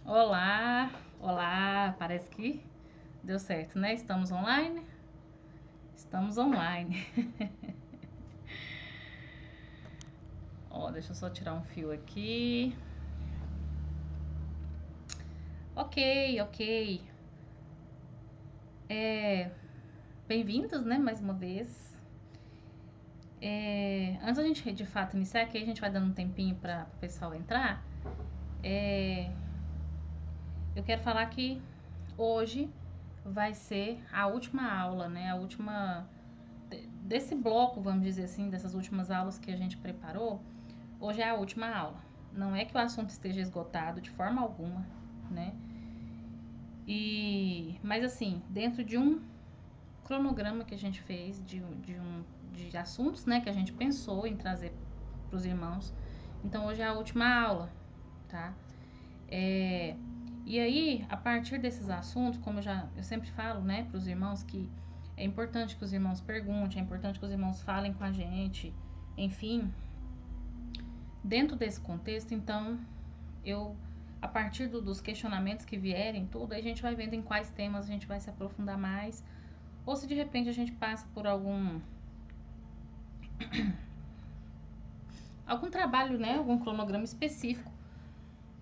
Olá, olá, parece que deu certo, né? Estamos online? Estamos online. Ó, deixa eu só tirar um fio aqui. Ok, ok. É, bem-vindos, né? Mais uma vez. Antes da gente de fato iniciar, aqui a gente vai dando um tempinho para o pessoal entrar. É, eu quero falar que hoje vai ser a última aula, né? A última desse bloco, vamos dizer assim, dessas últimas aulas que a gente preparou. Hoje é a última aula. Não é que o assunto esteja esgotado de forma alguma, né? Mas assim, dentro de um cronograma que a gente fez de assuntos, né, que a gente pensou em trazer para os irmãos. Então hoje é a última aula, tá? E aí, a partir desses assuntos, como eu sempre falo, né, para os irmãos que é importante que os irmãos perguntem, é importante que os irmãos falem com a gente, enfim, dentro desse contexto, então eu a partir dos questionamentos que vierem, tudo, aí a gente vai vendo em quais temas a gente vai se aprofundar mais, ou se de repente a gente passa por algum trabalho, né, algum cronograma específico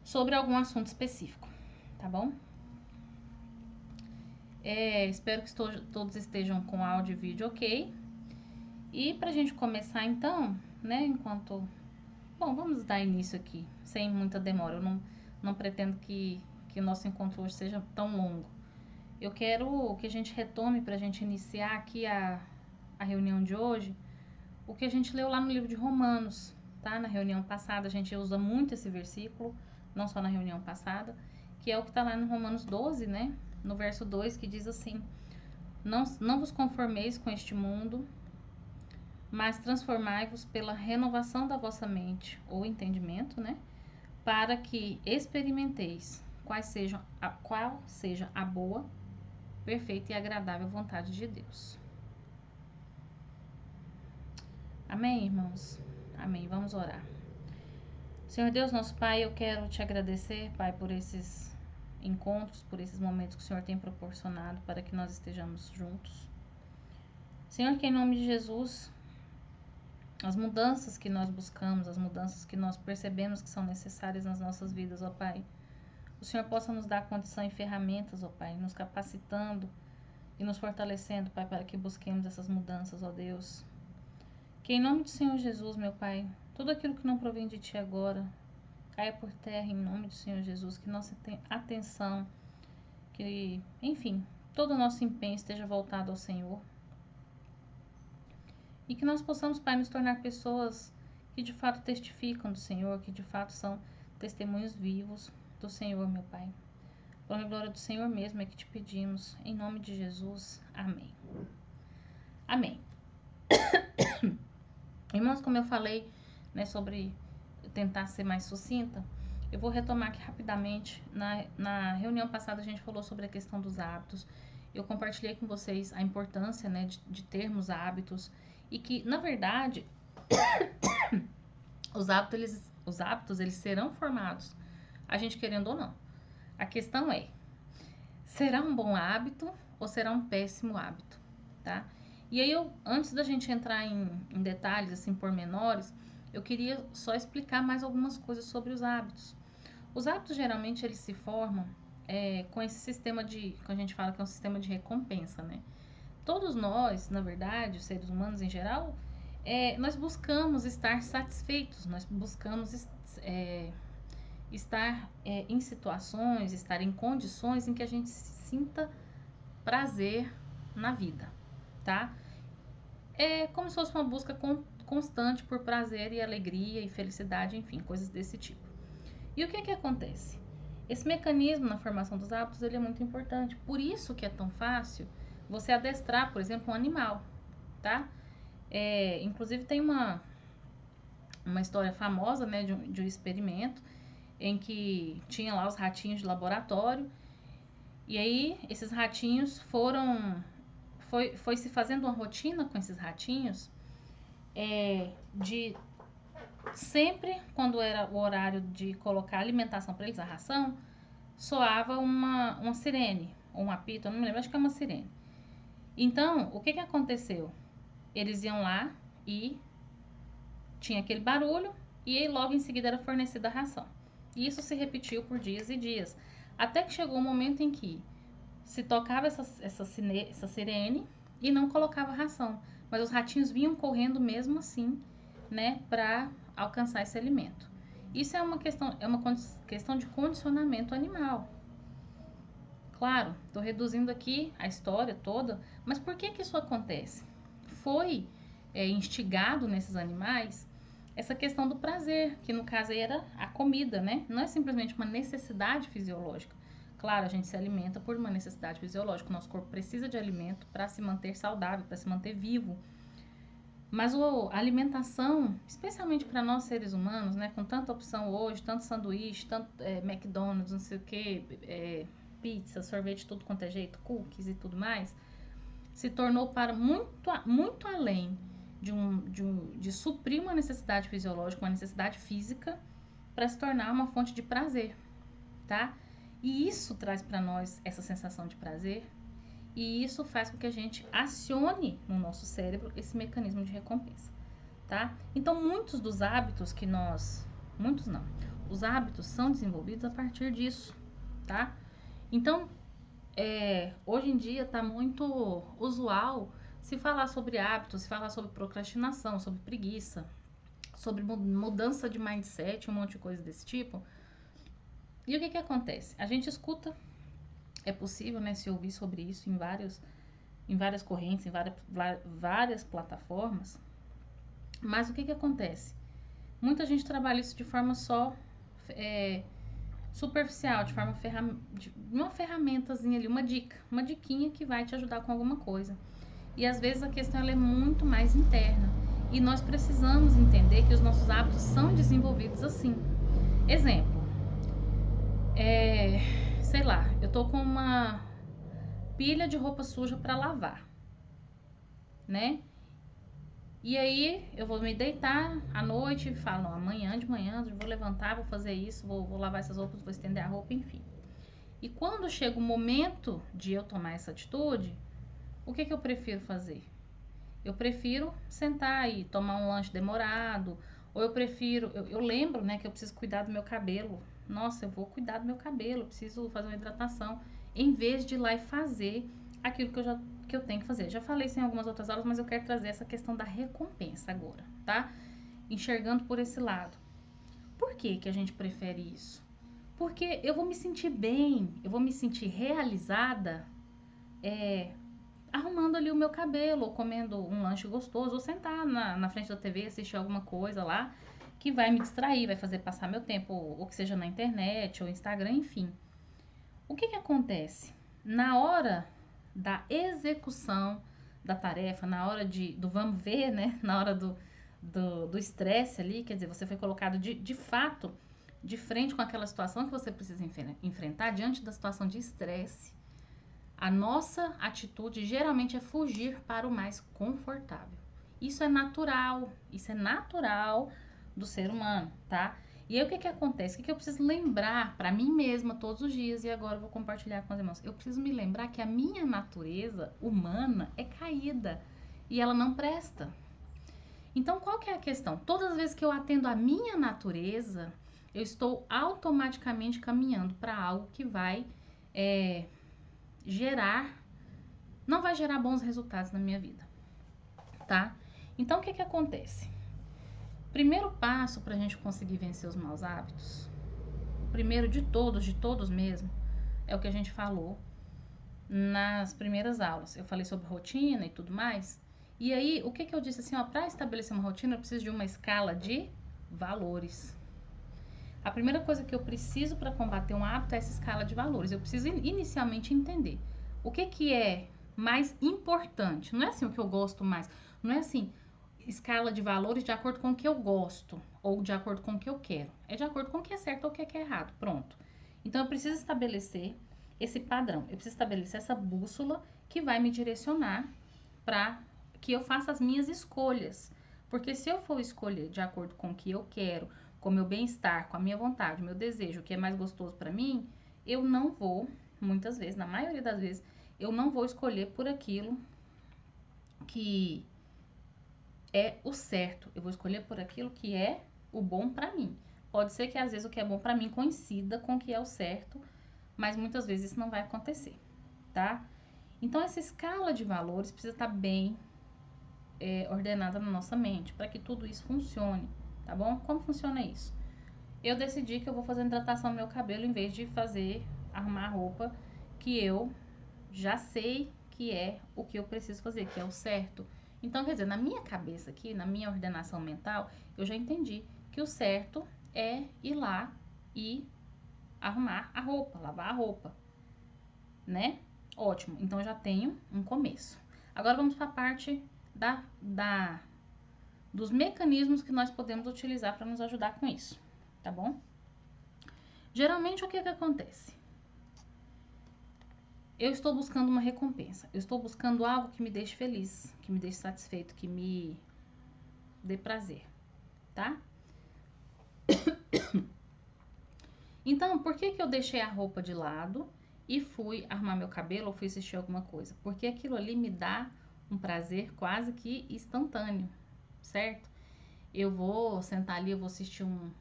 sobre algum assunto específico, tá bom? Espero que todos estejam com áudio e vídeo ok. E pra gente começar então, né, Bom, vamos dar início aqui, sem muita demora. Eu não pretendo que o nosso encontro hoje seja tão longo. Eu quero que a gente retome para a gente iniciar aqui a reunião de hoje, o que a gente leu lá no livro de Romanos, tá? Na reunião passada a gente usa muito esse versículo, não só na reunião passada, que é o que está lá no Romanos 12, né? No verso 2, que diz assim: não vos conformeis com este mundo, mas transformai-vos pela renovação da vossa mente ou entendimento, né? Para que experimenteis qual seja a boa, perfeita e agradável vontade de Deus. Amém, irmãos? Amém. Vamos orar. Senhor Deus, nosso Pai, eu quero te agradecer, Pai, por esses encontros, por esses momentos que o Senhor tem proporcionado para que nós estejamos juntos. Senhor, que em nome de Jesus, as mudanças que nós buscamos, as mudanças que nós percebemos que são necessárias nas nossas vidas, ó Pai, o Senhor possa nos dar condição e ferramentas, ó Pai, nos capacitando e nos fortalecendo, Pai, para que busquemos essas mudanças, ó Deus. Que em nome do Senhor Jesus, meu Pai, tudo aquilo que não provém de Ti agora, caia por terra em nome do Senhor Jesus, que nossa atenção, que, enfim, todo o nosso empenho esteja voltado ao Senhor. E que nós possamos, Pai, nos tornar pessoas que de fato testificam do Senhor, que de fato são testemunhos vivos do Senhor, meu Pai. Por a glória do Senhor mesmo é que te pedimos, em nome de Jesus. Amém. Amém. Irmãos, como eu falei, né, sobre tentar ser mais sucinta, eu vou retomar aqui rapidamente. Na reunião passada a gente falou sobre a questão dos hábitos. Eu compartilhei com vocês a importância, né, de termos hábitos e que, na verdade, os hábitos eles serão formados, a gente querendo ou não. A questão é, será um bom hábito ou será um péssimo hábito, tá? E aí, antes da gente entrar em detalhes, assim, pormenores, eu queria só explicar mais algumas coisas sobre os hábitos. Os hábitos, geralmente, eles se formam com esse sistema que a gente fala que é um sistema de recompensa, né? Todos nós, na verdade, os seres humanos em geral, nós buscamos estar satisfeitos, nós buscamos estar em situações, estar em condições em que a gente sinta prazer na vida, tá? É como se fosse uma busca constante por prazer e alegria e felicidade, enfim, coisas desse tipo. E o que acontece? Esse mecanismo na formação dos hábitos ele é muito importante. Por isso que é tão fácil você adestrar, por exemplo, um animal, tá? Inclusive tem uma história famosa, né, de um experimento em que tinha lá os ratinhos de laboratório e aí esses ratinhos foi se fazendo uma rotina com esses ratinhos de sempre quando era o horário de colocar alimentação para eles, a ração, soava uma sirene, ou um apito, eu não me lembro, acho que é uma sirene. Então, o que aconteceu? Eles iam lá e tinha aquele barulho e aí logo em seguida era fornecida a ração. E isso se repetiu por dias e dias, até que chegou um momento em que se tocava essa sirene e não colocava ração, mas os ratinhos vinham correndo mesmo assim, né, para alcançar esse alimento. Isso é uma questão de condicionamento animal. Claro, estou reduzindo aqui a história toda, mas por que isso acontece? Foi instigado nesses animais essa questão do prazer, que no caso aí era a comida, né? Não é simplesmente uma necessidade fisiológica. Claro, a gente se alimenta por uma necessidade fisiológica, o nosso corpo precisa de alimento para se manter saudável, para se manter vivo. Mas a alimentação, especialmente para nós seres humanos, né, com tanta opção hoje, tanto sanduíche, tanto McDonald's, não sei o que, pizza, sorvete, tudo quanto é jeito, cookies e tudo mais, se tornou para muito além de suprir uma necessidade fisiológica, uma necessidade física, para se tornar uma fonte de prazer, tá? E isso traz para nós essa sensação de prazer, e isso faz com que a gente acione no nosso cérebro esse mecanismo de recompensa, tá? Então, muitos dos hábitos que nós... Muitos não. Os hábitos são desenvolvidos a partir disso, tá? Então, hoje em dia está muito usual se falar sobre hábitos, se falar sobre procrastinação, sobre preguiça, sobre mudança de mindset, um monte de coisa desse tipo. E o que acontece? A gente escuta, é possível, né, se ouvir sobre isso em várias correntes, em várias plataformas, mas o que acontece? Muita gente trabalha isso de forma só superficial, de forma uma ferramentazinha ali, uma diquinha que vai te ajudar com alguma coisa. E às vezes a questão ela é muito mais interna. E nós precisamos entender que os nossos hábitos são desenvolvidos assim. Exemplo, sei lá, eu tô com uma pilha de roupa suja para lavar, né? E aí eu vou me deitar à noite e falo, não, amanhã de manhã eu vou levantar, vou fazer isso, vou lavar essas roupas, vou estender a roupa, enfim. E quando chega o momento de eu tomar essa atitude, o que eu prefiro fazer? Eu prefiro sentar e tomar um lanche demorado, ou eu prefiro, eu lembro, né, que eu preciso cuidar do meu cabelo. Nossa, eu vou cuidar do meu cabelo, eu preciso fazer uma hidratação, em vez de ir lá e fazer aquilo que eu tenho que fazer. Já falei isso em algumas outras aulas, mas eu quero trazer essa questão da recompensa agora, tá? Enxergando por esse lado. Por que a gente prefere isso? Porque eu vou me sentir bem, eu vou me sentir realizada, arrumando ali o meu cabelo, ou comendo um lanche gostoso, ou sentar na frente da TV, assistir alguma coisa lá, que vai me distrair, vai fazer passar meu tempo, ou que seja na internet, ou Instagram, enfim. O que acontece? Na hora da execução da tarefa, na hora do vamos ver, né? Na hora do estresse ali, quer dizer, você foi colocado de fato de frente com aquela situação que você precisa enfrentar, diante da situação de estresse. A nossa atitude geralmente é fugir para o mais confortável. Isso é natural do ser humano, tá? E aí o que acontece? O que eu preciso lembrar para mim mesma todos os dias, e agora eu vou compartilhar com os irmãos? Eu preciso me lembrar que a minha natureza humana é caída e ela não presta. Então, qual que é a questão? Todas as vezes que eu atendo a minha natureza, eu estou automaticamente caminhando para algo que vai não vai gerar bons resultados na minha vida, tá? Então, o que acontece? Primeiro passo para a gente conseguir vencer os maus hábitos, o primeiro de todos mesmo, é o que a gente falou nas primeiras aulas. Eu falei sobre rotina e tudo mais. E aí, o que eu disse assim, ó, para estabelecer uma rotina, eu preciso de uma escala de valores. A primeira coisa que eu preciso para combater um hábito é essa escala de valores. Eu preciso inicialmente entender o que é mais importante. Não é assim o que eu gosto mais. Não é assim, escala de valores de acordo com o que eu gosto ou de acordo com o que eu quero. É de acordo com o que é certo ou o que é errado. Pronto. Então, eu preciso estabelecer esse padrão. Eu preciso estabelecer essa bússola que vai me direcionar para que eu faça as minhas escolhas. Porque se eu for escolher de acordo com o que eu quero, com o meu bem-estar, com a minha vontade, o meu desejo, o que é mais gostoso para mim, eu não vou, muitas vezes, na maioria das vezes, eu não vou escolher por aquilo que é o certo. Eu vou escolher por aquilo que é o bom pra mim. Pode ser que às vezes o que é bom pra mim coincida com o que é o certo, mas muitas vezes isso não vai acontecer, tá? Então essa escala de valores precisa estar bem ordenada na nossa mente para que tudo isso funcione, tá bom? Como funciona isso? Eu decidi que eu vou fazer hidratação no meu cabelo em vez de arrumar a roupa que eu já sei que é o que eu preciso fazer, que é o certo. Então, quer dizer, na minha cabeça aqui, na minha ordenação mental, eu já entendi que o certo é ir lá e arrumar a roupa, lavar a roupa, né? Ótimo, então já tenho um começo. Agora vamos para a parte dos mecanismos que nós podemos utilizar para nos ajudar com isso, tá bom? Geralmente o que acontece? Eu estou buscando uma recompensa, eu estou buscando algo que me deixe feliz, que me deixe satisfeito, que me dê prazer, tá? Então, por que eu deixei a roupa de lado e fui arrumar meu cabelo ou fui assistir alguma coisa? Porque aquilo ali me dá um prazer quase que instantâneo, certo? Eu vou sentar ali, eu vou assistir um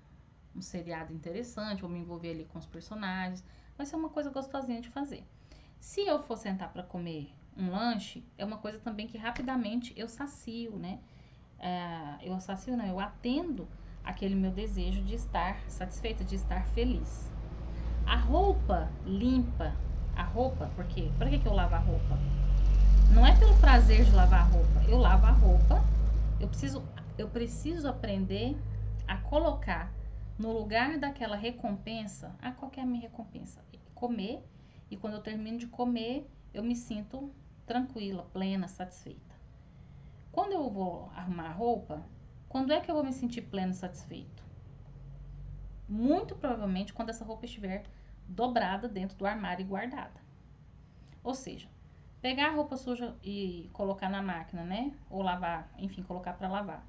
seriado interessante, vou me envolver ali com os personagens, vai ser uma coisa gostosinha de fazer. Se eu for sentar para comer um lanche, é uma coisa também que rapidamente eu sacio, né? Eu atendo aquele meu desejo de estar satisfeita, de estar feliz. A roupa limpa, porque para que eu lavo a roupa? Não é pelo prazer de lavar a roupa. Eu lavo a roupa, eu preciso aprender a colocar no lugar daquela recompensa, qual que é a minha recompensa? Comer, e quando eu termino de comer, eu me sinto tranquila, plena, satisfeita. Quando eu vou arrumar a roupa, quando é que eu vou me sentir pleno e satisfeito? Muito provavelmente quando essa roupa estiver dobrada dentro do armário e guardada. Ou seja, pegar a roupa suja e colocar na máquina, né? Ou lavar, enfim, colocar para lavar.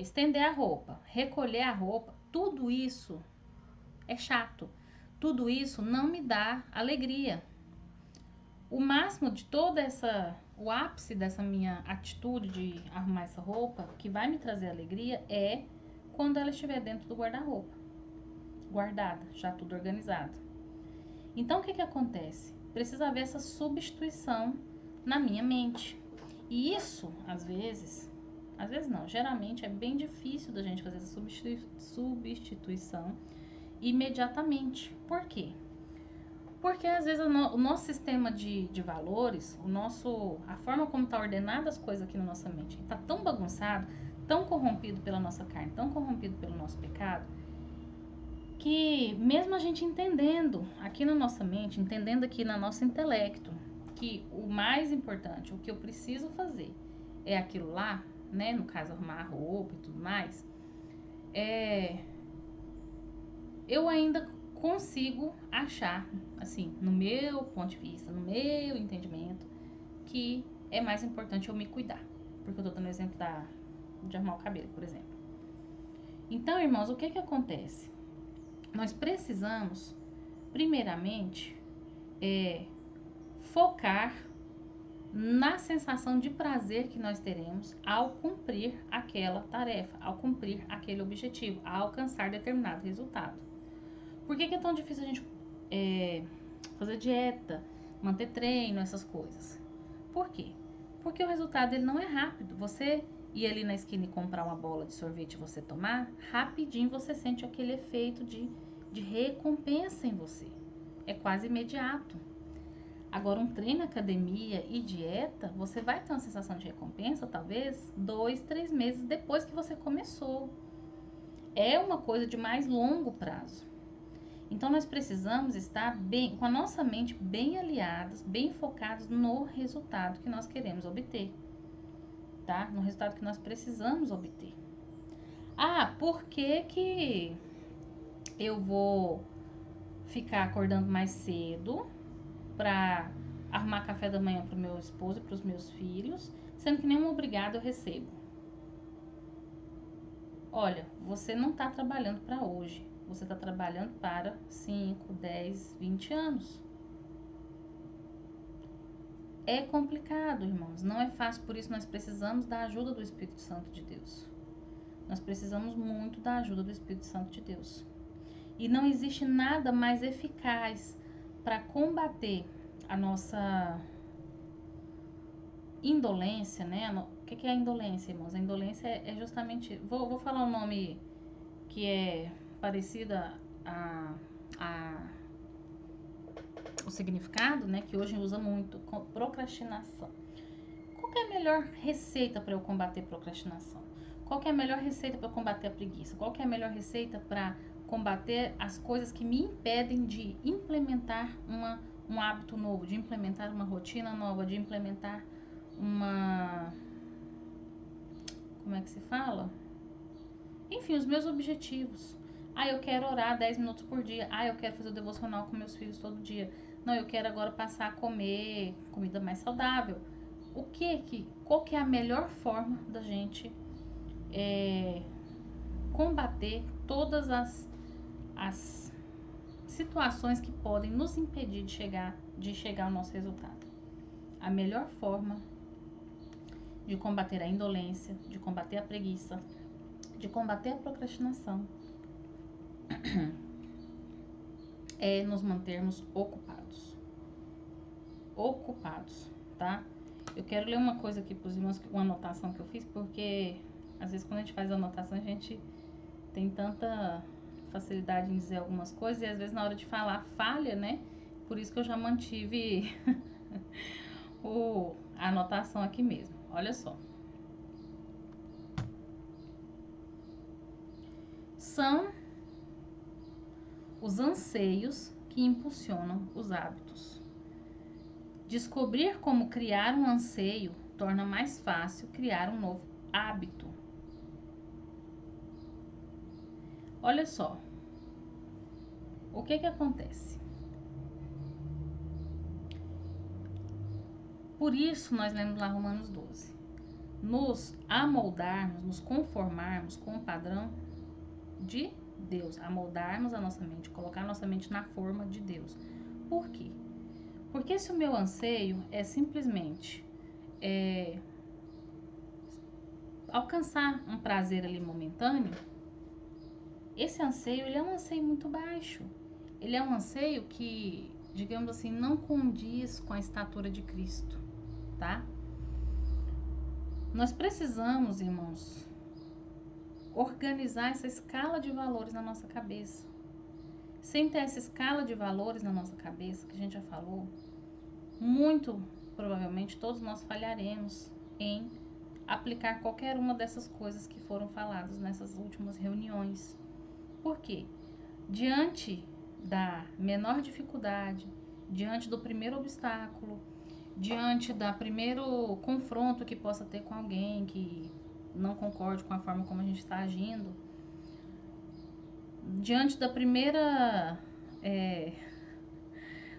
Estender a roupa, recolher a roupa, tudo isso é chato. Tudo isso não me dá alegria. O máximo de o ápice dessa minha atitude de arrumar essa roupa, que vai me trazer alegria, é quando ela estiver dentro do guarda-roupa, guardada, já tudo organizado. Então, o que acontece? Precisa haver essa substituição na minha mente. E isso, às vezes não, geralmente é bem difícil da gente fazer essa substituição imediatamente. Por quê? Porque às vezes o nosso sistema de valores, a forma como está ordenada as coisas aqui na nossa mente, está tão bagunçado, tão corrompido pela nossa carne, tão corrompido pelo nosso pecado, que mesmo a gente entendendo aqui na nossa mente, entendendo aqui no nosso intelecto, que o mais importante, o que eu preciso fazer é aquilo lá, né? No caso, arrumar a roupa e tudo mais, eu ainda consigo achar, assim, no meu ponto de vista, no meu entendimento, que é mais importante eu me cuidar. Porque eu tô dando o exemplo de arrumar o cabelo, por exemplo. Então, irmãos, o que acontece? Nós precisamos, primeiramente, focar na sensação de prazer que nós teremos ao cumprir aquela tarefa, ao cumprir aquele objetivo, a alcançar determinado resultado. Por que é tão difícil a gente fazer dieta, manter treino, essas coisas? Por quê? Porque o resultado ele não é rápido. Você ir ali na esquina e comprar uma bola de sorvete e você tomar, rapidinho você sente aquele efeito de recompensa em você. É quase imediato. Agora, um treino, academia e dieta, você vai ter uma sensação de recompensa, talvez, 2, 3 meses depois que você começou. É uma coisa de mais longo prazo. Então, nós precisamos estar com a nossa mente bem aliados, bem focados no resultado que nós queremos obter, tá? No resultado que nós precisamos obter. Por que eu vou ficar acordando mais cedo para arrumar café da manhã para o meu esposo e para os meus filhos, sendo que nenhum obrigado eu recebo? Olha, você não está trabalhando para hoje. você está trabalhando para 5, 10, 20 anos. É complicado, irmãos, não é fácil, por isso nós precisamos da ajuda do Espírito Santo de Deus. Nós precisamos muito da ajuda do Espírito Santo de Deus. E não existe nada mais eficaz para combater a nossa indolência, né? O que é a indolência, irmãos? A indolência é justamente... Vou falar um nome que é parecida o significado, né? Que hoje usa muito, procrastinação. Qual que é a melhor receita para eu combater procrastinação? Qual que é a melhor receita para combater a preguiça? Qual que é a melhor receita para combater as coisas que me impedem de implementar um hábito novo, de implementar uma rotina nova, de implementar uma... Como é que se fala? Enfim, os meus objetivos. Ah, eu quero orar 10 minutos por dia. Ah, eu quero fazer o devocional com meus filhos todo dia. Não, eu quero agora passar a comer comida mais saudável. Qual que é a melhor forma da gente combater todas as situações que podem nos impedir de chegar ao nosso resultado? A melhor forma de combater a indolência, de combater a preguiça, de combater a procrastinação é nos mantermos ocupados. Ocupados, tá? Eu quero ler uma coisa aqui para os irmãos, uma anotação que eu fiz, porque às vezes quando a gente faz anotação a gente tem tanta facilidade em dizer algumas coisas e às vezes na hora de falar falha, né? Por isso que eu já mantive a anotação aqui mesmo. Olha só. São os anseios que impulsionam os hábitos. Descobrir como criar um anseio torna mais fácil criar um novo hábito. Olha só. O que acontece? Por isso nós lemos lá Romanos 12. Nos amoldarmos, nos conformarmos com o padrão de Deus, amoldarmos a nossa mente, colocar a nossa mente na forma de Deus. Por quê? Porque se o meu anseio é simplesmente alcançar um prazer ali momentâneo, esse anseio, ele é um anseio muito baixo. Ele é um anseio que, digamos assim, não condiz com a estatura de Cristo, tá? Nós precisamos, irmãos, organizar essa escala de valores na nossa cabeça. Sem ter essa escala de valores na nossa cabeça, que a gente já falou, muito provavelmente todos nós falharemos em aplicar qualquer uma dessas coisas que foram faladas nessas últimas reuniões. Por quê? Diante da menor dificuldade, diante do primeiro obstáculo, diante do primeiro confronto que possa ter com alguém que não concorde com a forma como a gente está agindo, diante da primeira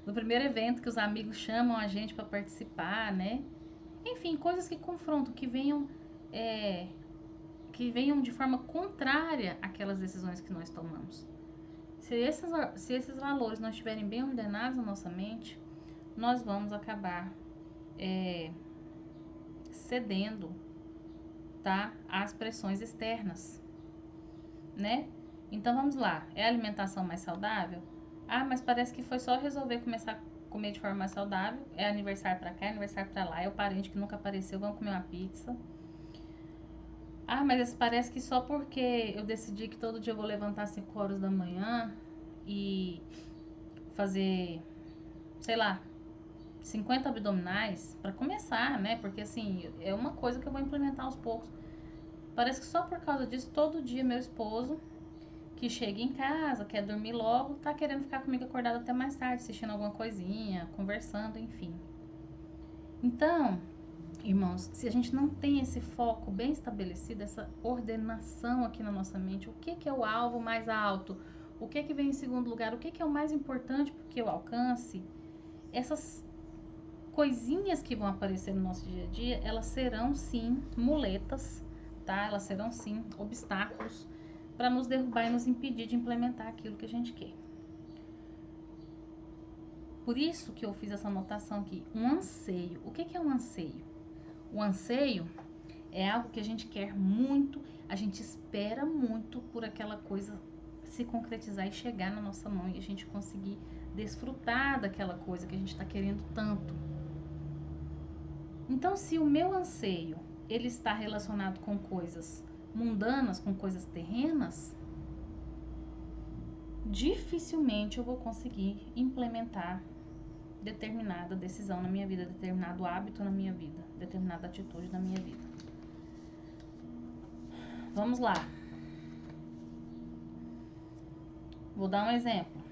do primeiro evento que os amigos chamam a gente para participar, né? Enfim, coisas que confrontam, que venham de forma contrária àquelas decisões que nós tomamos. Se esses valores não estiverem bem ordenados na nossa mente, nós vamos acabar cedendo, tá, às pressões externas, né? Então vamos lá, é a alimentação mais saudável? Ah, mas parece que foi só resolver começar a comer de forma mais saudável. É aniversário pra cá, é aniversário pra lá, é o parente que nunca apareceu, vamos comer uma pizza. Ah, mas parece que só porque eu decidi que todo dia eu vou levantar às 5 horas da manhã e fazer, sei lá, 50 abdominais para começar, né? Porque assim, é uma coisa que eu vou implementar aos poucos. Parece que só por causa disso, todo dia meu esposo, que chega em casa, quer dormir logo, tá querendo ficar comigo acordado até mais tarde, assistindo alguma coisinha, conversando, enfim. Então, irmãos, se a gente não tem esse foco bem estabelecido, essa ordenação aqui na nossa mente, o que é o alvo mais alto? O que vem em segundo lugar? O que é o mais importante para que eu alcance? Essas coisinhas que vão aparecer no nosso dia a dia, elas serão sim muletas, tá? Elas serão sim obstáculos para nos derrubar e nos impedir de implementar aquilo que a gente quer. Por isso que eu fiz essa anotação aqui, um anseio. O que é um anseio? O anseio é algo que a gente quer muito, a gente espera muito por aquela coisa se concretizar e chegar na nossa mão e a gente conseguir desfrutar daquela coisa que a gente está querendo tanto. Então, se o meu anseio ele está relacionado com coisas mundanas, com coisas terrenas, dificilmente eu vou conseguir implementar determinada decisão na minha vida, determinado hábito na minha vida, determinada atitude na minha vida. Vamos lá. Vou dar um exemplo.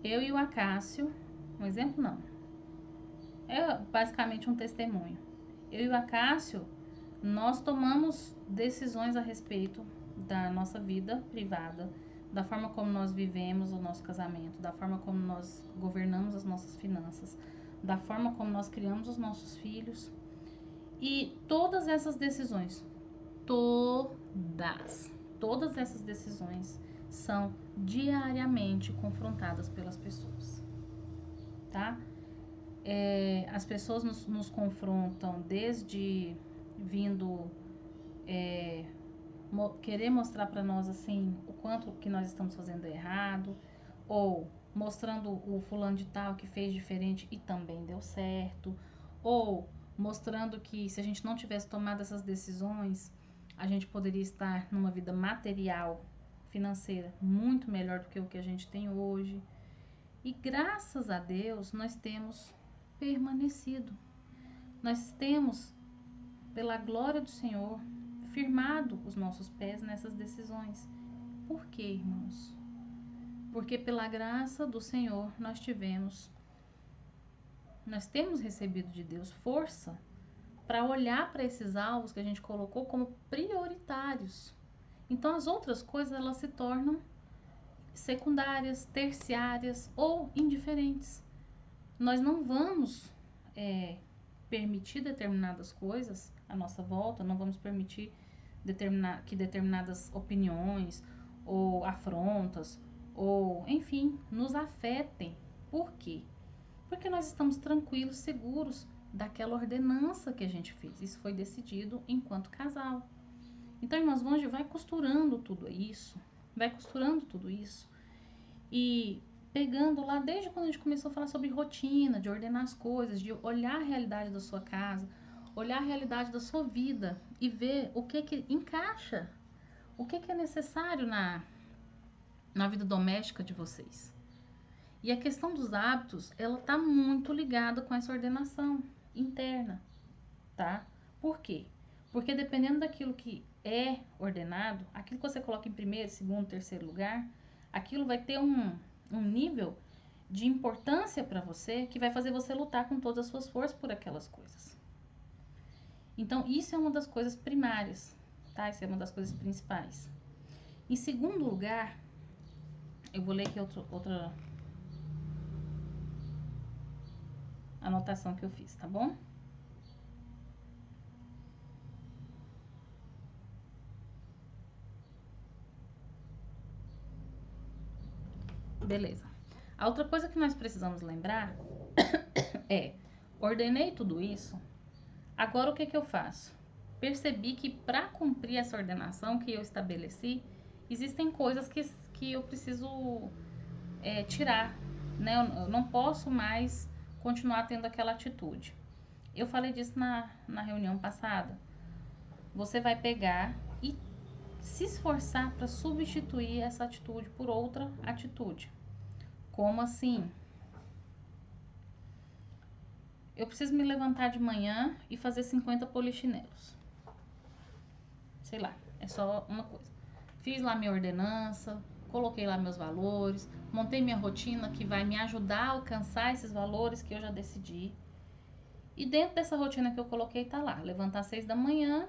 Eu e o Acácio, um exemplo não, é basicamente um testemunho. Eu e o Acácio, nós tomamos decisões a respeito da nossa vida privada, da forma como nós vivemos o nosso casamento, da forma como nós governamos as nossas finanças, da forma como nós criamos os nossos filhos. E todas essas decisões, todas essas decisões são diariamente confrontadas pelas pessoas, tá? As pessoas nos confrontam desde vindo querer mostrar para nós assim o quanto que nós estamos fazendo errado, ou mostrando o fulano de tal que fez diferente e também deu certo, ou mostrando que se a gente não tivesse tomado essas decisões, a gente poderia estar numa vida material, financeira, muito melhor do que o que a gente tem hoje. E graças a Deus nós temos permanecido. Nós temos, pela glória do Senhor, firmado os nossos pés nessas decisões. Por quê, irmãos? Porque pela graça do Senhor nós temos recebido de Deus força para olhar para esses alvos que a gente colocou como prioritários. Então as outras coisas elas se tornam secundárias, terciárias ou indiferentes. Nós não vamos permitir determinadas coisas à nossa volta, não vamos permitir que determinadas opiniões ou afrontas ou, enfim, nos afetem. Por quê? Porque nós estamos tranquilos, seguros daquela ordenança que a gente fez. Isso foi decidido enquanto casal. Então, irmãos, vai costurando tudo isso, e pegando lá desde quando a gente começou a falar sobre rotina, de ordenar as coisas, de olhar a realidade da sua casa, olhar a realidade da sua vida e ver o que encaixa, o que é necessário na vida doméstica de vocês. E a questão dos hábitos, ela tá muito ligada com essa ordenação interna, tá? Por quê? Porque dependendo daquilo que é ordenado, aquilo que você coloca em primeiro, segundo, terceiro lugar, aquilo vai ter um nível de importância para você que vai fazer você lutar com todas as suas forças por aquelas coisas. Então, isso é uma das coisas primárias, tá? Isso é uma das coisas principais. Em segundo lugar, eu vou ler aqui outra anotação que eu fiz, tá bom? Beleza. A outra coisa que nós precisamos lembrar é, ordenei tudo isso, agora o que eu faço? Percebi que para cumprir essa ordenação que eu estabeleci, existem coisas que eu preciso tirar, né? Eu não posso mais continuar tendo aquela atitude. Eu falei disso na reunião passada. Você vai pegar e se esforçar para substituir essa atitude por outra atitude. Como assim? Eu preciso me levantar de manhã e fazer 50 polichinelos. Sei lá, é só uma coisa. Fiz lá minha ordenança, coloquei lá meus valores, montei minha rotina que vai me ajudar a alcançar esses valores que eu já decidi. E dentro dessa rotina que eu coloquei tá lá, levantar às 6 da manhã,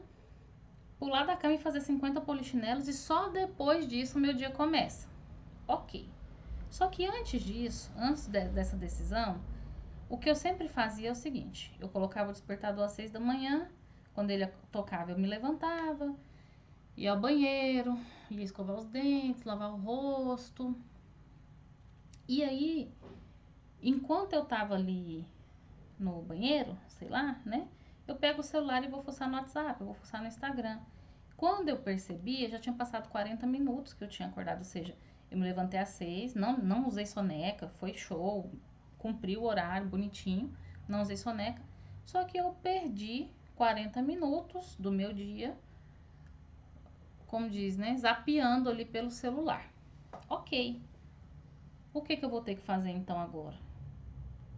pular da cama e fazer 50 polichinelos e só depois disso meu dia começa. Ok. Só que antes disso, dessa decisão, o que eu sempre fazia é o seguinte, eu colocava o despertador às 6 da manhã, quando ele tocava eu me levantava, ia ao banheiro, ia escovar os dentes, lavar o rosto. E aí, enquanto eu tava ali no banheiro, sei lá, né? Eu pego o celular e vou fuçar no WhatsApp, eu vou fuçar no Instagram. Quando eu percebi, já tinha passado 40 minutos que eu tinha acordado, ou seja, eu me levantei às 6, não usei soneca, foi show, cumpri o horário bonitinho, não usei soneca, só que eu perdi 40 minutos do meu dia, como diz, né, zapeando ali pelo celular. Ok, o que eu vou ter que fazer então agora?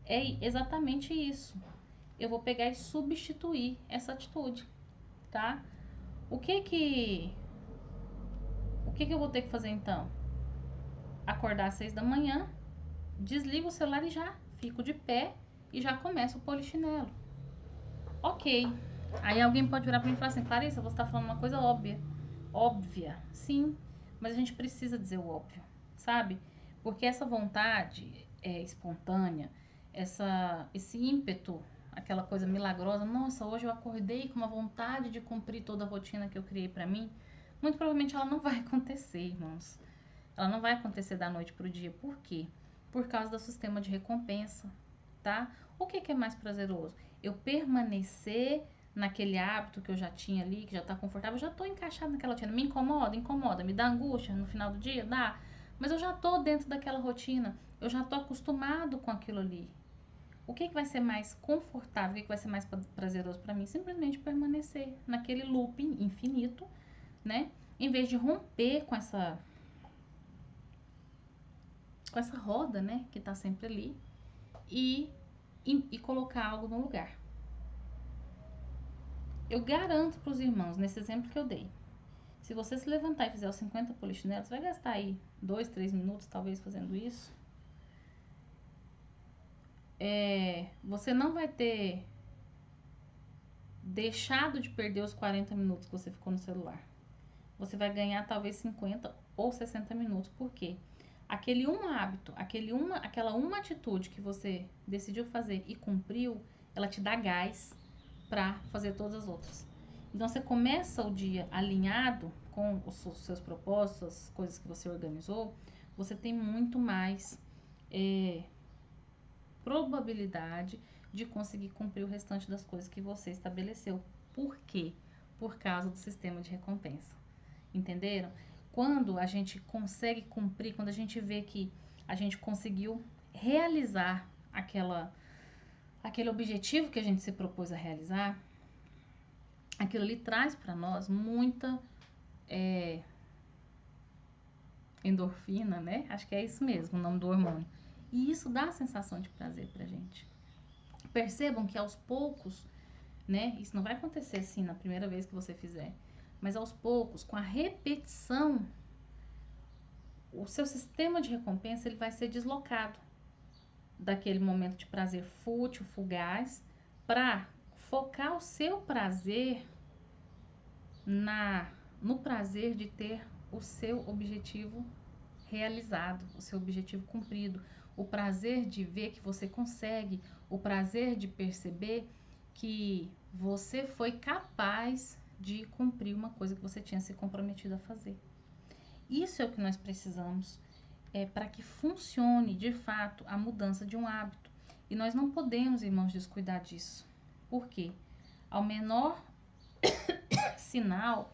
É exatamente isso. Eu vou pegar e substituir essa atitude, tá? O que que eu vou ter que fazer então? Acordar às 6 da manhã, desligo o celular e já fico de pé e já começo o polichinelo. Ok. Aí alguém pode virar pra mim e falar assim, Clarissa, você tá falando uma coisa óbvia. Óbvia, sim, mas a gente precisa dizer o óbvio, sabe? Porque essa vontade espontânea, esse ímpeto, aquela coisa milagrosa, nossa, hoje eu acordei com uma vontade de cumprir toda a rotina que eu criei pra mim, muito provavelmente ela não vai acontecer, irmãos. Ela não vai acontecer da noite pro dia. Por quê? Por causa do sistema de recompensa, tá? O que é mais prazeroso? Eu permanecer naquele hábito que eu já tinha ali, que já tá confortável, eu já tô encaixado naquela rotina. Me incomoda, incomoda, me dá angústia no final do dia, dá. Mas eu já tô dentro daquela rotina, eu já tô acostumado com aquilo ali. O que vai ser mais confortável, o que vai ser mais prazeroso para mim? Simplesmente permanecer naquele looping infinito, né? Em vez de romper com essa roda, né, que tá sempre ali, e colocar algo no lugar. Eu garanto para os irmãos, nesse exemplo que eu dei, se você se levantar e fizer os 50 polichinelos, você vai gastar aí 2, 3 minutos talvez fazendo isso. Você não vai ter deixado de perder os 40 minutos que você ficou no celular. Você vai ganhar talvez 50 ou 60 minutos. Por quê? Aquele um hábito, aquela uma atitude que você decidiu fazer e cumpriu, ela te dá gás para fazer todas as outras. Então você começa o dia alinhado com os seus propósitos, as coisas que você organizou, você tem muito mais probabilidade de conseguir cumprir o restante das coisas que você estabeleceu. Por quê? Por causa do sistema de recompensa. Entenderam? Quando a gente consegue cumprir, quando a gente vê que a gente conseguiu realizar aquele objetivo que a gente se propôs a realizar, aquilo ali traz para nós muita endorfina, né? Acho que é isso mesmo, o nome do hormônio. E isso dá a sensação de prazer pra gente. Percebam que aos poucos, né? Isso não vai acontecer assim na primeira vez que você fizer, mas aos poucos, com a repetição, o seu sistema de recompensa ele vai ser deslocado daquele momento de prazer fútil, fugaz, para focar o seu prazer no prazer de ter o seu objetivo realizado, o seu objetivo cumprido, o prazer de ver que você consegue, o prazer de perceber que você foi capaz de cumprir uma coisa que você tinha se comprometido a fazer. Isso é o que nós precisamos para que funcione de fato a mudança de um hábito. E nós não podemos, irmãos, descuidar disso. Por quê? Ao menor sinal,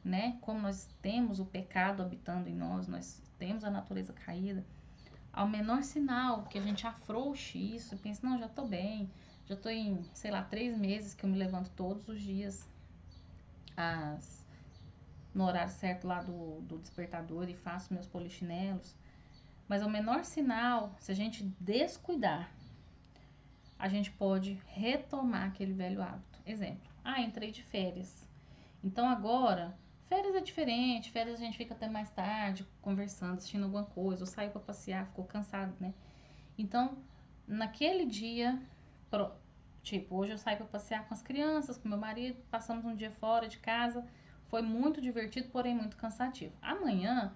né, como nós temos o pecado habitando em nós, nós temos a natureza caída, ao menor sinal que a gente afrouxe isso, pense, não, já tô bem, já tô em, sei lá, 3 meses que eu me levanto todos os dias no horário certo lá do despertador e faço meus polichinelos. Mas ao menor sinal, se a gente descuidar, a gente pode retomar aquele velho hábito. Exemplo, entrei de férias. Então agora, férias é diferente, férias a gente fica até mais tarde conversando, assistindo alguma coisa, ou saiu pra passear, ficou cansado, né? Então, naquele dia, tipo, hoje eu saio pra passear com as crianças, com meu marido, passamos um dia fora de casa, foi muito divertido, porém muito cansativo. Amanhã,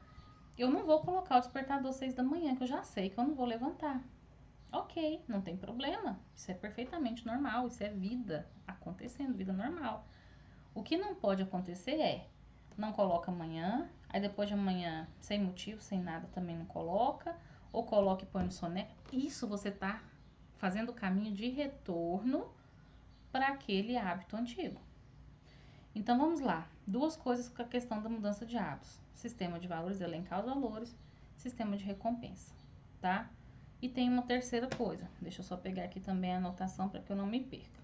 eu não vou colocar o despertador às 6 da manhã, que eu já sei que eu não vou levantar. Ok, não tem problema. Isso é perfeitamente normal. Isso é vida acontecendo, vida normal. O que não pode acontecer é não coloca amanhã, aí depois de amanhã, sem motivo, sem nada, também não coloca, ou coloca e põe no soneca. Isso você tá fazendo o caminho de retorno para aquele hábito antigo. Então vamos lá, duas coisas com a questão da mudança de hábitos: sistema de valores, elencar os valores, sistema de recompensa, tá? E tem uma terceira coisa, deixa eu só pegar aqui também a anotação para que eu não me perca.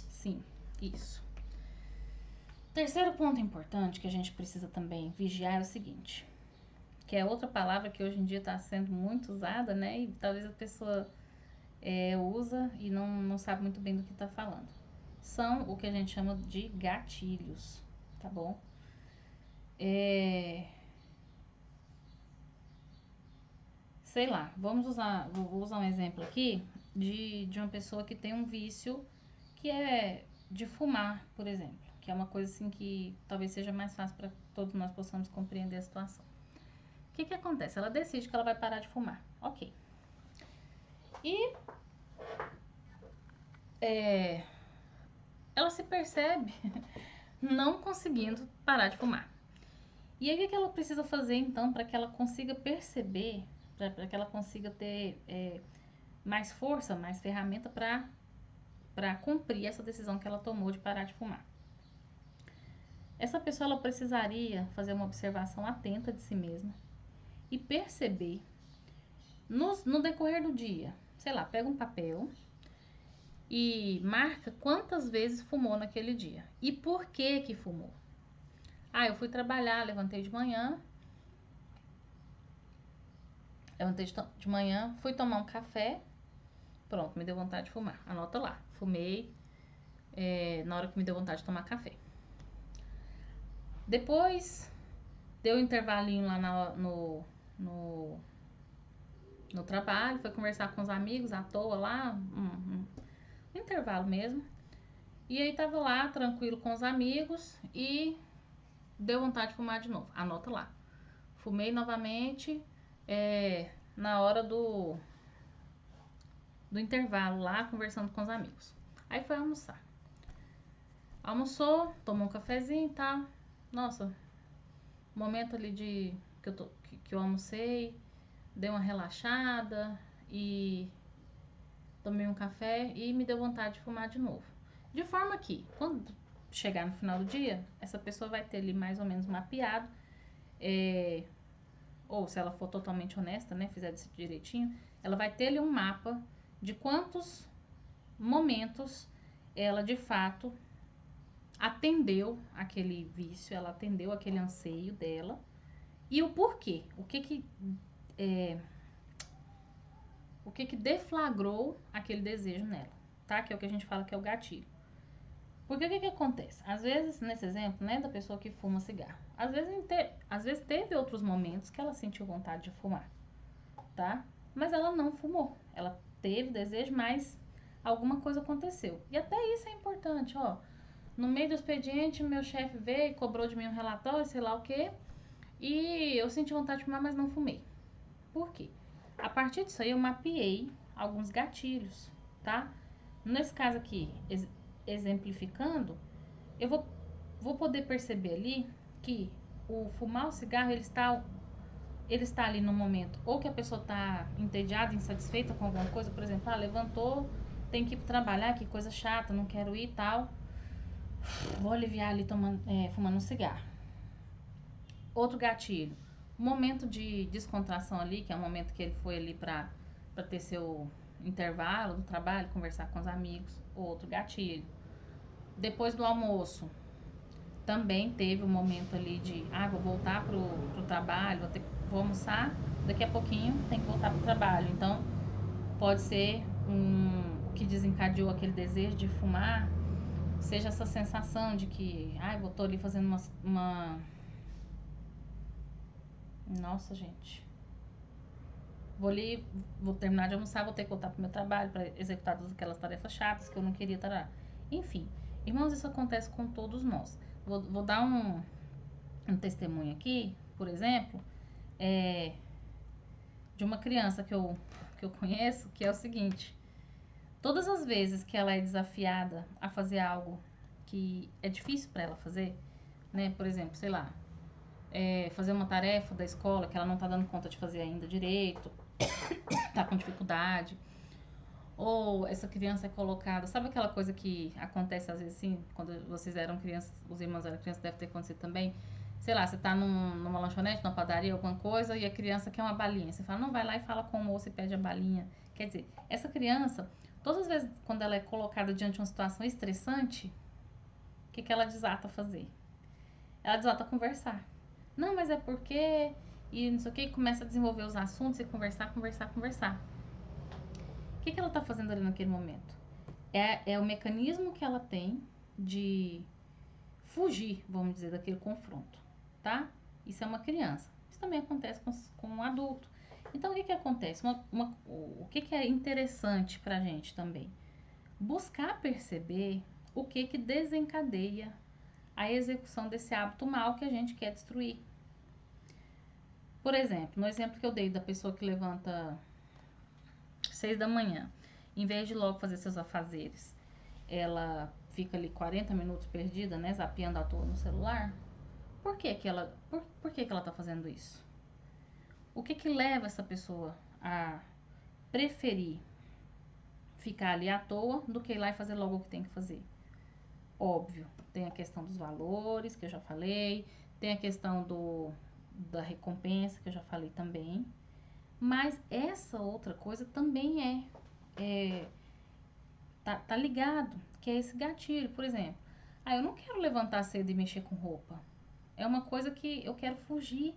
Sim, isso. Terceiro ponto importante que a gente precisa também vigiar é o seguinte, que é outra palavra que hoje em dia está sendo muito usada, né? E talvez a pessoa usa e não sabe muito bem do que está falando. São o que a gente chama de gatilhos, tá bom? Sei lá, vou usar um exemplo aqui de uma pessoa que tem um vício que é de fumar, por exemplo, que é uma coisa assim que talvez seja mais fácil para todos nós possamos compreender a situação. O que acontece? Ela decide que ela vai parar de fumar, ok. E ela se percebe não conseguindo parar de fumar. E aí o que ela precisa fazer então para que ela consiga perceber, para que ela consiga ter mais força, mais ferramenta para cumprir essa decisão que ela tomou de parar de fumar? Essa pessoa ela precisaria fazer uma observação atenta de si mesma e perceber no decorrer do dia, sei lá, pega um papel e marca quantas vezes fumou naquele dia e por que fumou. Ah, eu fui trabalhar, levantei de manhã, fui tomar um café, pronto, me deu vontade de fumar. Anota lá, fumei na hora que me deu vontade de tomar café. Depois, deu um intervalinho lá no trabalho, foi conversar com os amigos à toa lá, um intervalo mesmo. E aí tava lá, tranquilo com os amigos e deu vontade de fumar de novo. Anota lá. Fumei novamente na hora do intervalo lá, conversando com os amigos. Aí foi almoçar. Almoçou, tomou um cafezinho e tal. Nossa, momento ali que eu almocei, dei uma relaxada e tomei um café e me deu vontade de fumar de novo. De forma que, quando chegar no final do dia, essa pessoa vai ter ali mais ou menos mapeado, ou se ela for totalmente honesta, né, fizer desse direitinho, ela vai ter ali um mapa de quantos momentos ela de fato atendeu aquele vício, ela atendeu aquele anseio dela e o porquê, o que deflagrou aquele desejo nela, tá? Que é o que a gente fala que é o gatilho. Porque o que acontece? Às vezes, nesse exemplo, né, da pessoa que fuma cigarro, às vezes teve outros momentos que ela sentiu vontade de fumar, tá? Mas ela não fumou. Ela teve desejo, mas alguma coisa aconteceu. E até isso é importante, ó. No meio do expediente, meu chefe veio e cobrou de mim um relatório, sei lá o quê, e eu senti vontade de fumar, mas não fumei. Por quê? A partir disso aí eu mapeei alguns gatilhos, tá? Nesse caso aqui, exemplificando, eu vou poder perceber ali que o fumar o cigarro, ele está ali no momento ou que a pessoa está entediada, insatisfeita com alguma coisa, por exemplo, levantou, tem que ir trabalhar, que coisa chata, não quero ir e tal, vou aliviar ali fumando um cigarro. Outro gatilho, momento de descontração ali, que é o momento que ele foi ali para ter seu intervalo do trabalho, conversar com os amigos. Outro gatilho. Depois do almoço, também teve um momento ali de vou voltar pro trabalho, vou almoçar, daqui a pouquinho tem que voltar pro trabalho. Então, pode ser o que desencadeou aquele desejo de fumar, seja essa sensação de que, eu tô ali fazendo uma... Nossa, gente. Vou terminar de almoçar, vou ter que voltar pro meu trabalho para executar todas aquelas tarefas chatas que eu não queria estar. Enfim, irmãos, isso acontece com todos nós. Vou dar um testemunho aqui, por exemplo. de uma criança que eu conheço, que é o seguinte: todas as vezes que ela é desafiada a fazer algo que é difícil para ela fazer, né? Por exemplo, sei lá, fazer uma tarefa da escola que ela não tá dando conta de fazer ainda direito, tá com dificuldade, ou essa criança é colocada, sabe aquela coisa que acontece às vezes assim, quando vocês eram crianças, os irmãos eram crianças, deve ter acontecido também. Sei lá, você tá numa lanchonete, numa padaria, alguma coisa, e a criança quer uma balinha. Você fala, não, vai lá e fala com o moço e pede a balinha. Quer dizer, essa criança, todas as vezes quando ela é colocada diante de uma situação estressante, o que ela desata a fazer? Ela desata a conversar. Não, mas é porque. E não sei o que, começa a desenvolver os assuntos e conversar, conversar, conversar. O que ela tá fazendo ali naquele momento? É o mecanismo que ela tem de fugir, vamos dizer, daquele confronto, tá? Isso é uma criança. Isso também acontece com um adulto. Então, o que acontece? O que é interessante pra gente também? Buscar perceber o que desencadeia a execução desse hábito mal que a gente quer destruir. Por exemplo, no exemplo que eu dei da pessoa que levanta 6 da manhã, em vez de logo fazer seus afazeres, ela fica ali 40 minutos perdida, né, zapeando à toa no celular. Por que ela tá fazendo isso? O que leva essa pessoa a preferir ficar ali à toa do que ir lá e fazer logo o que tem que fazer? Óbvio, tem a questão dos valores, que eu já falei, tem a questão da recompensa, que eu já falei também, mas essa outra coisa também tá ligado, que é esse gatilho. Por exemplo, eu não quero levantar cedo e mexer com roupa. É uma coisa que eu quero fugir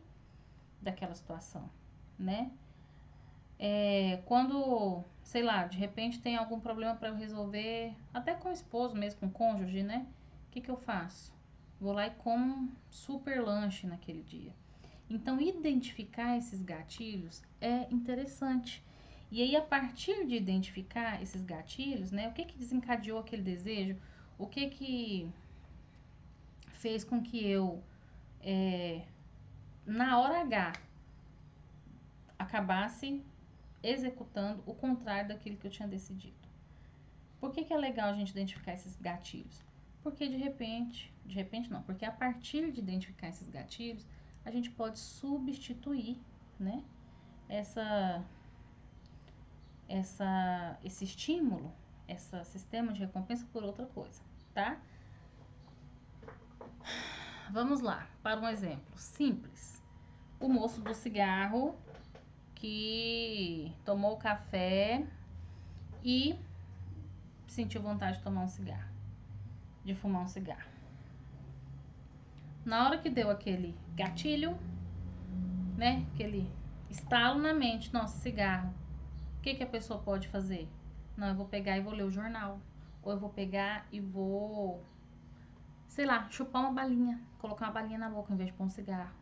daquela situação, né? Quando, sei lá, de repente tem algum problema para eu resolver, até com o esposo mesmo, com o cônjuge, né? O que eu faço? Vou lá e como um super lanche naquele dia. Então, identificar esses gatilhos é interessante. E aí, a partir de identificar esses gatilhos, né? O que desencadeou aquele desejo? O que fez com que eu, na hora H, acabasse executando o contrário daquilo que eu tinha decidido? Por que é legal a gente identificar esses gatilhos? Porque de repente não, porque a partir de identificar esses gatilhos, a gente pode substituir, né, esse estímulo, esse sistema de recompensa por outra coisa, tá? Vamos lá, para um exemplo simples. O moço do cigarro que tomou café e sentiu vontade de tomar um cigarro, de fumar um cigarro. Na hora que deu aquele gatilho, né, aquele estalo na mente, nossa, cigarro, o que a pessoa pode fazer? Não, eu vou pegar e vou ler o jornal. Ou eu vou pegar e vou, sei lá, chupar uma balinha, colocar uma balinha na boca em vez de pôr um cigarro,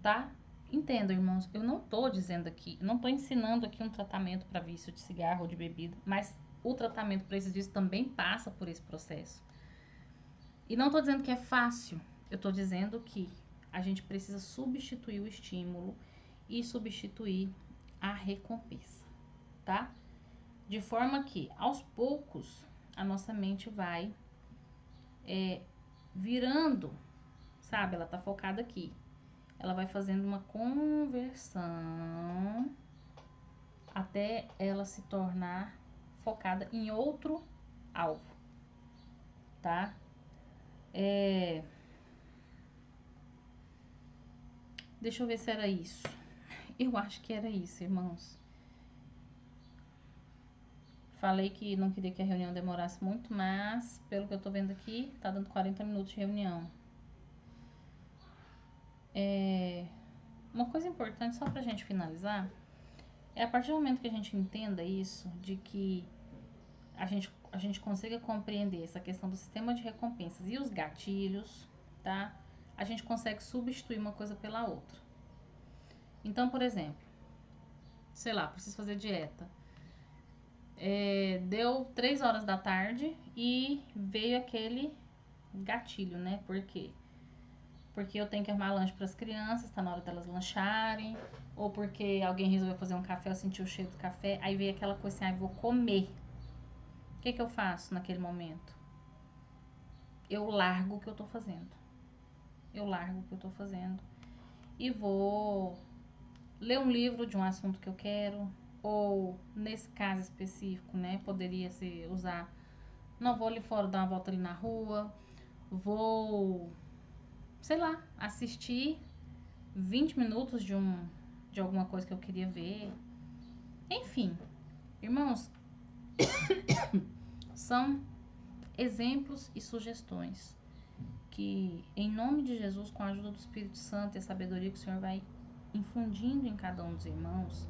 tá? Entenda, irmãos, eu não tô dizendo aqui, não tô ensinando aqui um tratamento para vício de cigarro ou de bebida, mas o tratamento para esses vícios também passa por esse processo. E não tô dizendo que é fácil, eu tô dizendo que a gente precisa substituir o estímulo e substituir a recompensa, tá? De forma que, aos poucos, a nossa mente vai virando, sabe? Ela tá focada aqui. Ela vai fazendo uma conversão até ela se tornar focada em outro alvo, tá? Deixa eu ver se era isso. Eu acho que era isso, irmãos. Falei que não queria que a reunião demorasse muito, mas pelo que eu tô vendo aqui, tá dando 40 minutos de reunião. Uma coisa importante, só pra gente finalizar, é a partir do momento que a gente entenda isso, de que a gente consiga compreender essa questão do sistema de recompensas e os gatilhos, tá? A gente consegue substituir uma coisa pela outra. Então, por exemplo, sei lá, preciso fazer dieta. Deu 3 horas da tarde e veio aquele gatilho, né? Por quê? porque eu tenho que arrumar lanche para as crianças, tá na hora delas lancharem, ou porque alguém resolveu fazer um café, eu senti o cheiro do café, aí veio aquela coisa assim, vou comer. O que eu faço naquele momento? Eu largo o que eu tô fazendo. Eu largo o que eu tô fazendo e vou ler um livro de um assunto que eu quero, ou nesse caso específico, né, poderia se usar, não, vou ali fora dar uma volta ali na rua, vou, sei lá, assistir 20 minutos de alguma coisa que eu queria ver. Enfim, irmãos, são exemplos e sugestões que, em nome de Jesus, com a ajuda do Espírito Santo e a sabedoria que o Senhor vai infundindo em cada um dos irmãos,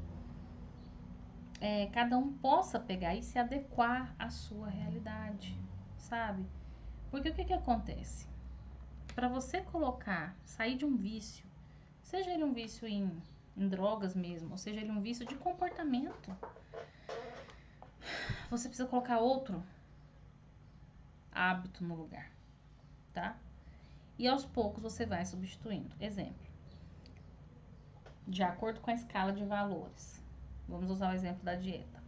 cada um possa pegar e se adequar à sua realidade, sabe? Porque o que acontece? Para você colocar, sair de um vício, seja ele um vício em drogas mesmo, ou seja ele um vício de comportamento, você precisa colocar outro hábito no lugar, tá? E aos poucos você vai substituindo. Exemplo, de acordo com a escala de valores. Vamos usar o exemplo da dieta.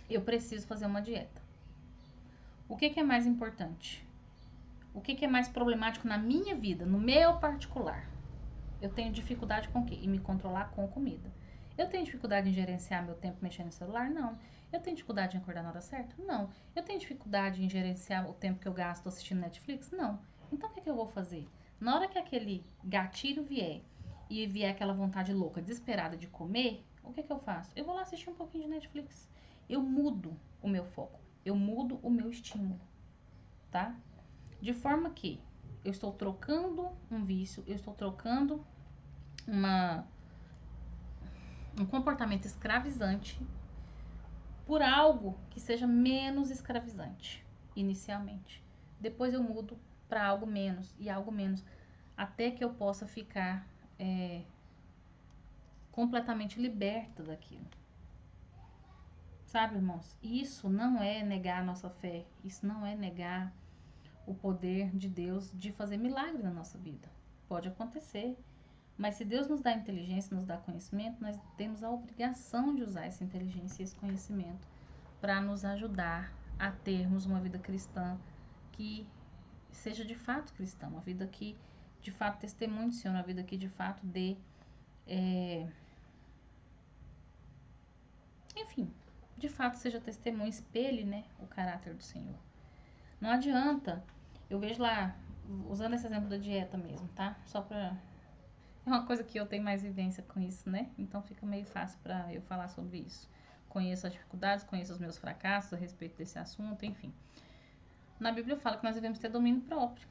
Eu preciso fazer uma dieta. O que é mais importante? O que é mais problemático na minha vida, no meu particular? Eu tenho dificuldade com o quê? Em me controlar com comida. Eu tenho dificuldade em gerenciar meu tempo mexendo no celular? Não. Eu tenho dificuldade em acordar na hora certa? Não. Eu tenho dificuldade em gerenciar o tempo que eu gasto assistindo Netflix? Não. Então o que eu vou fazer? Na hora que aquele gatilho vier e vier aquela vontade louca, desesperada de comer, o que eu faço? Eu vou lá assistir um pouquinho de Netflix. Eu mudo o meu foco. Eu mudo o meu estímulo, tá? De forma que eu estou trocando um vício, eu estou trocando um comportamento escravizante por algo que seja menos escravizante, inicialmente. Depois eu mudo para algo menos e algo menos, até que eu possa ficar completamente liberta daquilo. Sabe, irmãos? Isso não é negar a nossa fé, isso não é negar o poder de Deus de fazer milagre na nossa vida. Pode acontecer, mas se Deus nos dá inteligência, nos dá conhecimento, nós temos a obrigação de usar essa inteligência e esse conhecimento para nos ajudar a termos uma vida cristã que seja de fato cristã, uma vida que de fato testemunhe o Senhor, uma vida que de fato dê, enfim, de fato seja testemunho, espelhe, né, o caráter do Senhor. Não adianta, eu vejo lá, usando esse exemplo da dieta mesmo, tá? Só pra... É uma coisa que eu tenho mais vivência com isso, né? Então fica meio fácil pra eu falar sobre isso. Conheço as dificuldades, conheço os meus fracassos a respeito desse assunto, enfim. Na Bíblia fala que nós devemos ter domínio próprio.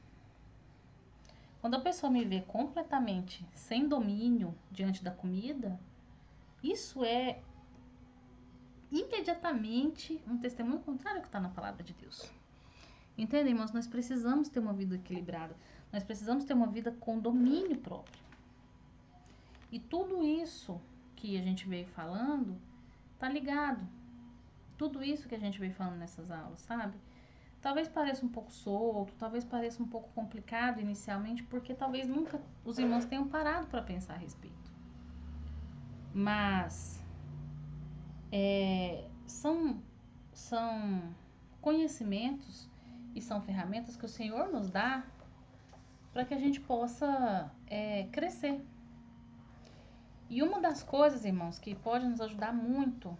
Quando a pessoa me vê completamente sem domínio diante da comida, isso é imediatamente um testemunho contrário ao que está na palavra de Deus. Entendem, irmãos? Nós precisamos ter uma vida equilibrada. Nós precisamos ter uma vida com domínio próprio. E tudo isso que a gente veio falando tá ligado. Tudo isso que a gente veio falando nessas aulas, sabe? Talvez pareça um pouco solto, talvez pareça um pouco complicado inicialmente, porque talvez nunca os irmãos tenham parado para pensar a respeito. Mas são conhecimentos e são ferramentas que o Senhor nos dá para que a gente possa crescer. E uma das coisas, irmãos, que pode nos ajudar muito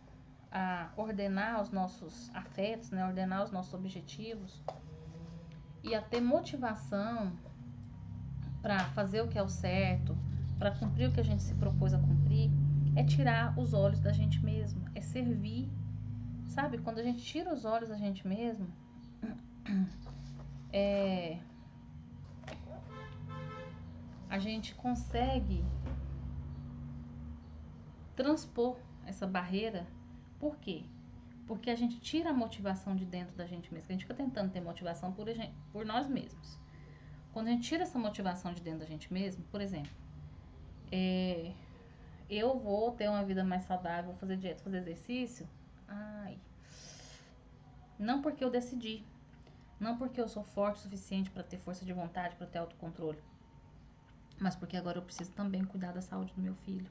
a ordenar os nossos afetos, né, ordenar os nossos objetivos e a ter motivação para fazer o que é o certo, para cumprir o que a gente se propôs a cumprir, é tirar os olhos da gente mesmo, é servir. Sabe, quando a gente tira os olhos da gente mesmo, a gente consegue transpor essa barreira. Por quê? Porque a gente tira a motivação de dentro da gente mesmo. A gente fica tentando ter motivação por nós mesmos. Quando a gente tira essa motivação de dentro da gente mesmo, por exemplo, eu vou ter uma vida mais saudável, vou fazer dieta, fazer exercício. Não porque eu decidi, não porque eu sou forte o suficiente para ter força de vontade, para ter autocontrole, mas porque agora eu preciso também cuidar da saúde do meu filho.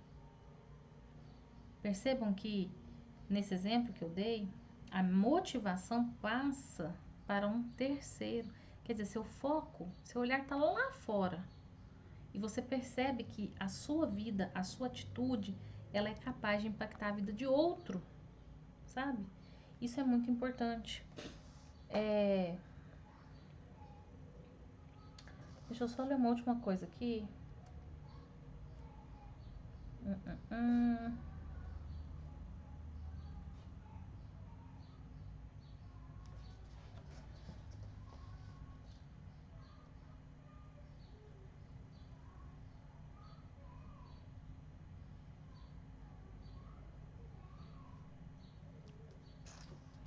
Percebam que, nesse exemplo que eu dei, a motivação passa para um terceiro. Quer dizer, seu foco, seu olhar está lá fora. E você percebe que a sua vida, a sua atitude, ela é capaz de impactar a vida de outro, sabe? Isso é muito importante. Deixa eu só ler uma última coisa aqui.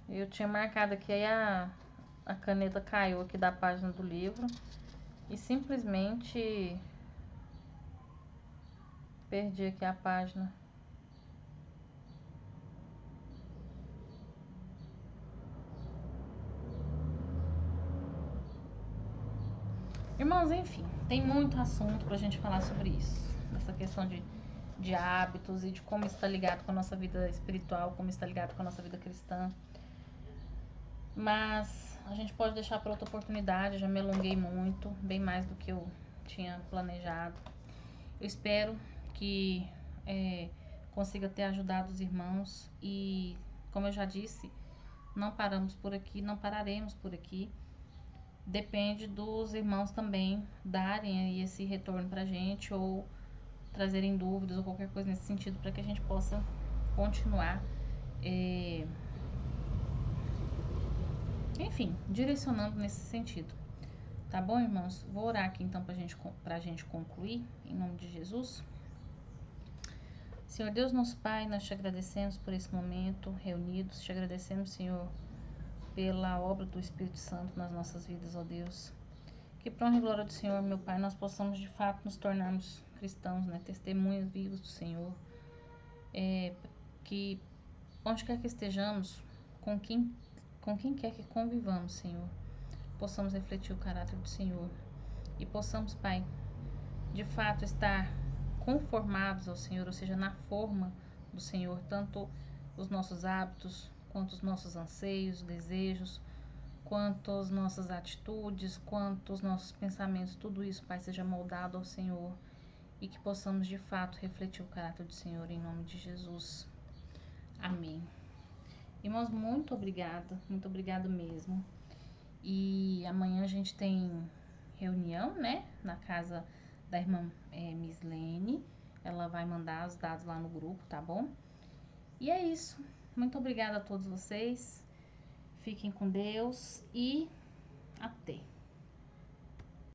Eu tinha marcado aqui, aí a caneta caiu aqui da página do livro e simplesmente perdi aqui a página. Irmãos, enfim, tem muito assunto pra gente falar sobre isso. Essa questão de hábitos e de como isso está ligado com a nossa vida espiritual, como isso está ligado com a nossa vida cristã. Mas a gente pode deixar para outra oportunidade. Eu já me alonguei muito, bem mais do que eu tinha planejado. Eu espero que consiga ter ajudado os irmãos e, como eu já disse, não paramos por aqui, não pararemos por aqui. Depende dos irmãos também darem aí esse retorno pra gente ou trazerem dúvidas ou qualquer coisa nesse sentido para que a gente possa continuar, enfim, direcionando nesse sentido. Tá bom, irmãos? Vou orar aqui então pra gente concluir, em nome de Jesus. Senhor Deus, nosso Pai, nós te agradecemos por esse momento reunidos, te agradecemos, Senhor, pela obra do Espírito Santo nas nossas vidas, ó Deus. Que pra honra e glória do Senhor, meu Pai, nós possamos de fato nos tornarmos cristãos, né? Testemunhas vivos do Senhor. Que onde quer que estejamos, com quem quer que convivamos, Senhor, possamos refletir o caráter do Senhor e possamos, Pai, de fato estar conformados ao Senhor, ou seja, na forma do Senhor, tanto os nossos hábitos, quanto os nossos anseios, desejos, quanto as nossas atitudes, quanto os nossos pensamentos, tudo isso, Pai, seja moldado ao Senhor e que possamos de fato refletir o caráter do Senhor em nome de Jesus. Amém. Irmãos, muito obrigado mesmo. E amanhã a gente tem reunião, né, na casa da irmã Miss Lene. Ela vai mandar os dados lá no grupo, tá bom? E é isso. Muito obrigada a todos vocês. Fiquem com Deus e até!